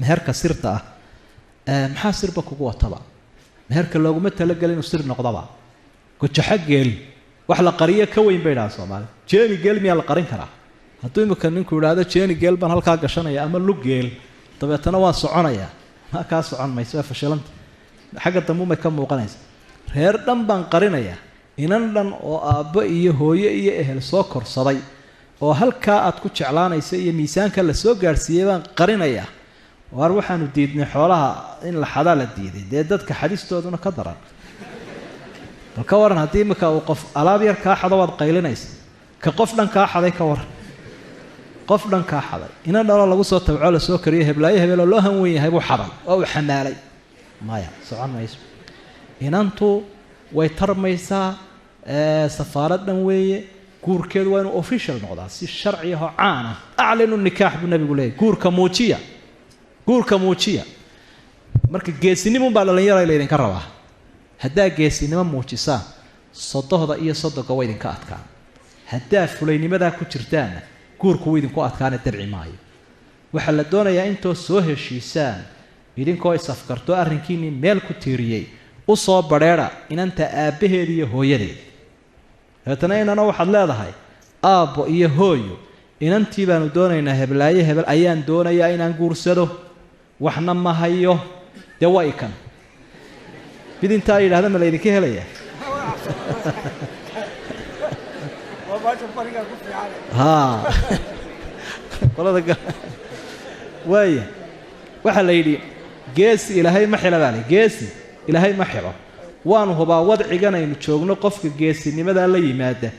meherka sirta ah maxaa sirba kugu wataba meherka looguma talagelin inuu sir noqdaba gojaxa geel wax la qariyo ka weyn bay dhahaan Soomaali jeeni geel miyaa la qarin karaa hadduu imika ninku yidhaahdo jeeni geel baan halkaa gashanaya ama lug geel dabeetana waan soconaya ma kaa socon mayso waa fashilanta xagga dambu ma ka muuqanaysa reer dhan baan qarinaya inan dhan oo aabbo iyo hooyo iyo ehel soo korsaday oo halkaa aad ku jeclaanaysa iyo miisaanka la soo gaarsiiyay baan qarinaya war waxaanu diidnay xoolaha in la xadaa la diiday dee dadka xadiistooduna ka daran bal ka waran haddii imika uu qof alaab yar kaa xado waad qaylinaysa ka qof dhan kaa xaday ka waran qof dhan kaa xaday inan dhaloo lagu soo tabco la soo kariyo heblaayo hebeloo loo han weyn yahay buu xaday oo uu xamaalay maya socon mayso inantu way tarmaysaa safaarad dhan weeye guurkeedu waa inuu official noqdaa si sharci ah oo caan ah aclinu nikaax buu nabigu leeyahay guurka muujiya marka geesinimo baa dhalinyaro idinka rabaa haddaa geesinimo muujisaan sodohda iyo sodoga way idinka adkaan haddaa fulaynimadaa ku jirtaanna guurku wuu idinku adkaana dabci maayo waxaa la doonayaa intoo soo heshiisaan idinkoo isafkarto arrinkiinii meel ku tiiriyey u soo badheedha inanta aabbaheeda iyo hooyadeed dabeetana inana waxaad leedahay aabbo iyo hooyo inantii baanu doonaynaa heblaayo hebel ayaan doonayaa inaan guursado waxna ma hayo dee waa ikan mid intaa yidhahda ma laydinka helaya waaya waxaa la yidhi geesi ilaahay ma xilo baale geesi ilaahay ma xilo waanu hubaa wadcigan aynu joogno qofka geesinimadaa la yimaada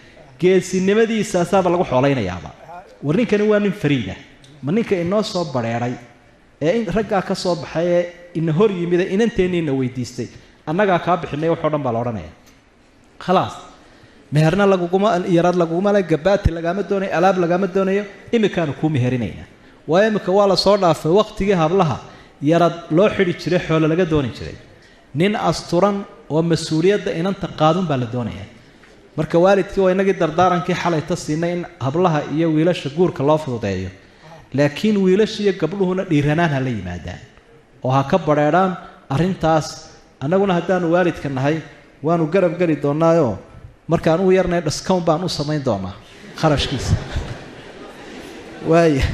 geesinimadiisaasaaba lagu xooleynayaaba war ninkani waa nin fariida ma ninka inoo soo badheedhay ee in raggaa ka soo baxay ee ina hor yimida inanteeniina weydiistay annagaa kaa bixinay waxoo dhan baa la odhanaya khalaas meherna yarad laguguma le gabaati lagaama doonayo alaab lagaama doonayo imikaanu kuu meherinaynaa waayo imika waa la soo dhaafay waqtigii hablaha yarad loo xidhi jiray xoolo laga dooni jiray nin asturan oo mas-uuliyadda inanta qaadun baa la doonaya marka waalidkii waa inagii dardaarankii xalayta siinay in hablaha iyo wiilasha guurka loo fududeeyo laakiin wiilasha iyo gabdhuhuna dhiiranaan ha la yimaadaan oo ha ka badheedhaan arrintaas annaguna haddaanu waalidka nahay waanu garab geli doonaayoo markaan u yarnay discount baan u samayn doonaa kharashkiisa waaya